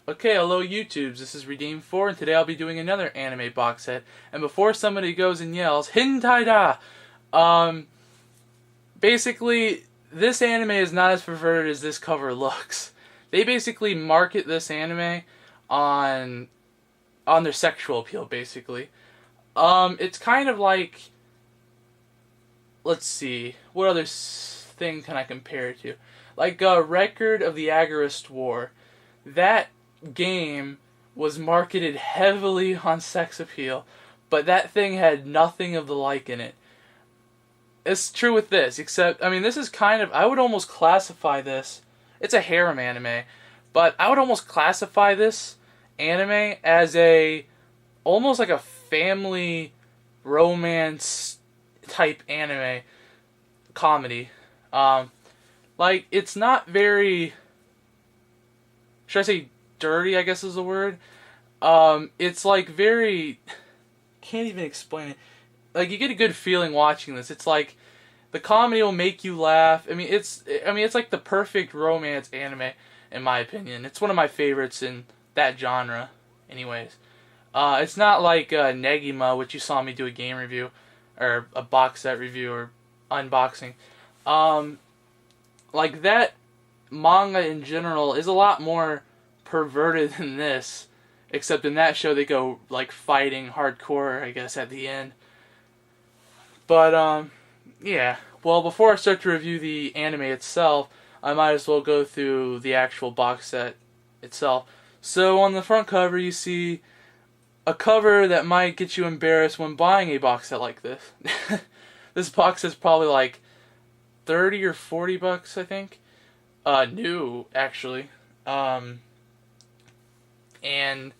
Okay, hello YouTubes, this is Redeem4, and today I'll be doing another anime box set. And before somebody goes and yells, Hentai da! Um, basically, this anime is not as perverted as this cover looks. They basically market this anime on their sexual appeal, basically. It's kind of like, let's see, what other thing can I compare it to? Like a Record of the Agarist War. That game was marketed heavily on sex appeal, but that thing had nothing of the like in it. It's true with this, except, I mean, this is kind of, I would almost classify this, it's a harem anime, but I would almost classify this anime as almost like a family romance type anime comedy. Like, it's not very, should I say dirty, I guess is the word. It's like very, can't even explain it. Like, you get a good feeling watching this. It's like the comedy will make you laugh. I mean, it's like the perfect romance anime in my opinion. It's one of my favorites in that genre anyways. It's not like Negima, which you saw me do a game review or a box set review or unboxing. Like that manga in general is a lot more perverted than this, except in that show they go like fighting hardcore, I guess, at the end. But yeah. Well, before I start to review the anime itself, I might as well go through the actual box set itself. So on the front cover you see a cover that might get you embarrassed when buying a box set like this. This box is probably like 30 or 40 bucks, I think. New, actually. And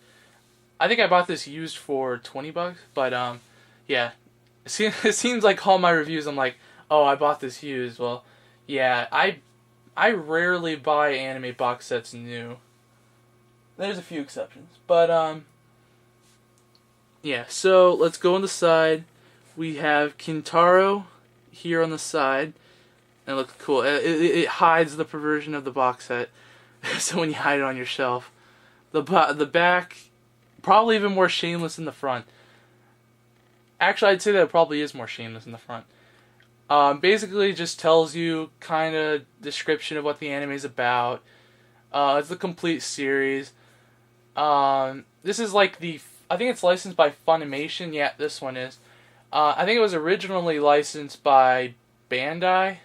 I think I bought this used for 20 bucks, but yeah. It seems like all my reviews I'm like, oh, I bought this used. Well, yeah, I rarely buy anime box sets new. There's a few exceptions, but yeah, so let's go on the side. We have Kintaro here on the side. And it looks cool. It hides the perversion of the box set. So when you hide it on your shelf. The back, probably even more shameless than the front. Actually, I'd say that it probably is more shameless in the front. Basically just tells you kind of description of what the anime is about. It's the complete series. This is like I think it's licensed by Funimation. Yeah, this one is. I think it was originally licensed by Bandai.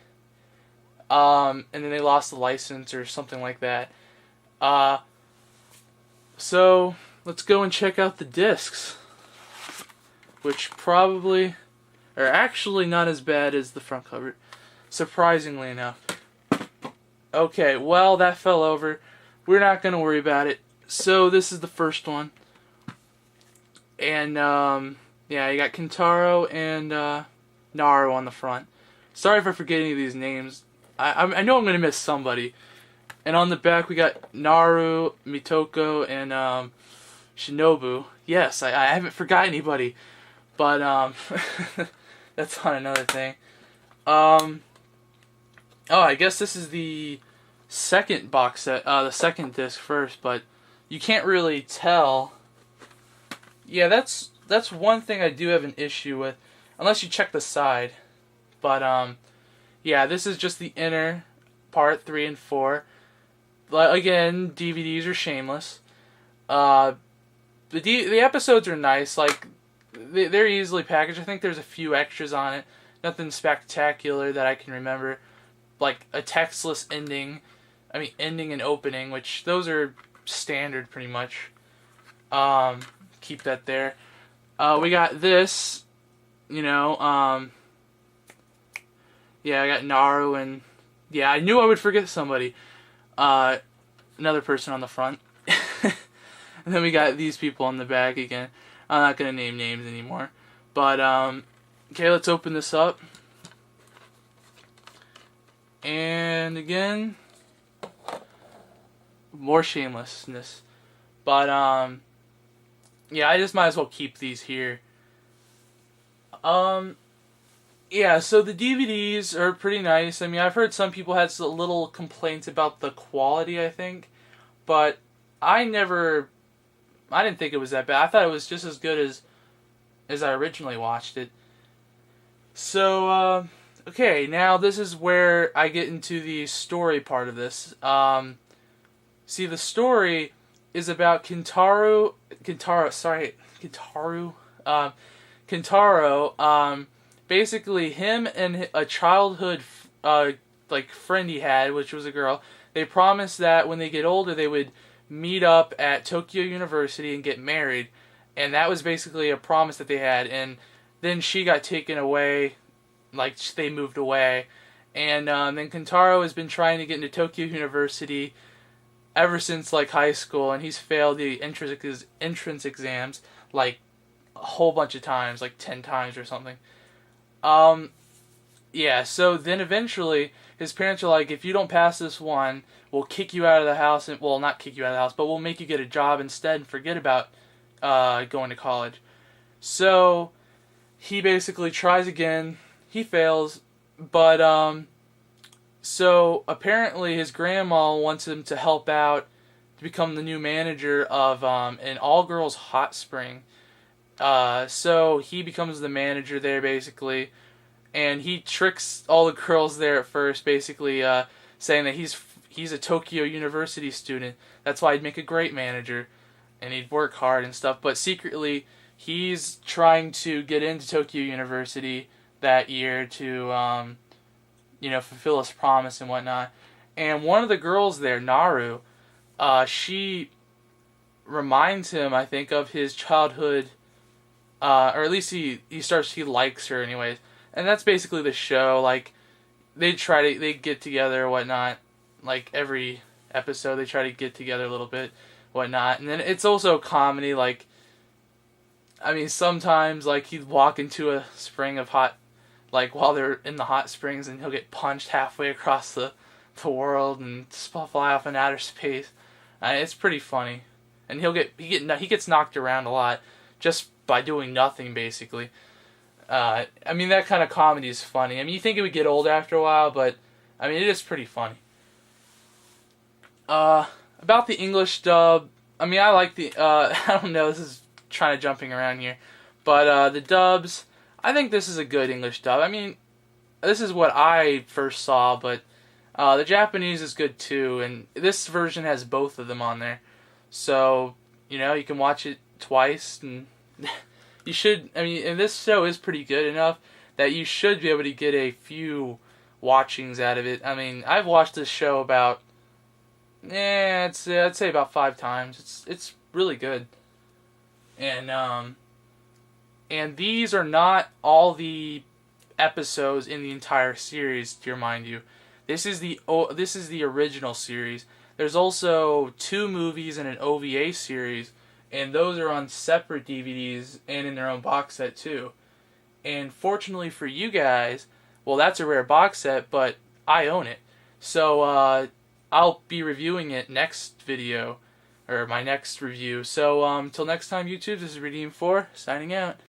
And then they lost the license or something like that. So let's go and check out the discs, which probably are actually not as bad as the front cover, surprisingly enough. Okay, well, that fell over. We're not going to worry about it. So this is the first one. And yeah, you got Kintaro and Naru on the front. Sorry if I forget any of these names. I know I'm going to miss somebody. And on the back we got Naru, Mitoko, and Shinobu. Yes, I haven't forgot anybody. But that's on another thing. Oh, I guess this is the second box set, the second disc first, but you can't really tell. Yeah, that's one thing I do have an issue with, unless you check the side. But yeah, this is just the inner part 3 and 4. But again, DVDs are shameless. The episodes are nice. Like they're easily packaged. I think there's a few extras on it. Nothing spectacular that I can remember. Like a textless ending. I mean, ending and opening, which those are standard pretty much. Keep that there. We got this. You know. Yeah, I got Naru and yeah, I knew I would forget somebody. Another person on the front. And then we got these people on the back again. I'm not going to name names anymore. But, okay, let's open this up. And again, more shamelessness. But, yeah, I just might as well keep these here. Yeah, so the DVDs are pretty nice. I mean, I've heard some people had little complaints about the quality, I think. But I didn't think it was that bad. I thought it was just as good as I originally watched it. So, okay, now this is where I get into the story part of this. See, the story is about Kintaro, basically him and a childhood, like, friend he had, which was a girl. They promised that when they get older, they would meet up at Tokyo University and get married. And that was basically a promise that they had. And then she got taken away, like, they moved away. And then Kentaro has been trying to get into Tokyo University ever since, like, high school. And he's failed the entrance exams, like, a whole bunch of times, like 10 times or something. Yeah, so then eventually his parents are like, if you don't pass this one, we'll kick you out of the house, and well, not kick you out of the house, but we'll make you get a job instead and forget about going to college. So he basically tries again, he fails, but so apparently his grandma wants him to help out to become the new manager of an all-girls hot spring. So he becomes the manager there, basically, and he tricks all the girls there at first, basically saying that he's a Tokyo University student. That's why he'd make a great manager, and he'd work hard and stuff. But secretly, he's trying to get into Tokyo University that year to, fulfill his promise and whatnot. And one of the girls there, Naru, she reminds him, I think, of his childhood. Or at least he likes her anyways. And that's basically the show. Like, they get together or whatnot. Like, every episode they try to get together a little bit, whatnot. And then it's also comedy. Like, I mean, sometimes, like, he'd walk into a spring of hot, like, while they're in the hot springs, and he'll get punched halfway across the world and fly off in outer space. It's pretty funny. And he gets knocked around a lot just by doing nothing, basically. I mean, that kind of comedy is funny. I mean, you think it would get old after a while, but, I mean, it is pretty funny. About the English dub, I mean, I like the, I don't know, this is trying to jumping around here, but, the dubs, I think this is a good English dub. I mean, this is what I first saw, but, the Japanese is good too, and this version has both of them on there. So, you can watch it twice, and you should, I mean, and this show is pretty good enough that you should be able to get a few watchings out of it. I mean, I've watched this show about, I'd say about 5 times. It's really good. And these are not all the episodes in the entire series, to remind you. This is the original series. There's also 2 movies and an OVA series, and those are on separate DVDs and in their own box set too. And fortunately for you guys, well, that's a rare box set, but I own it. So I'll be reviewing it next video, or my next review. So till next time, YouTube, this is Redeem4, signing out.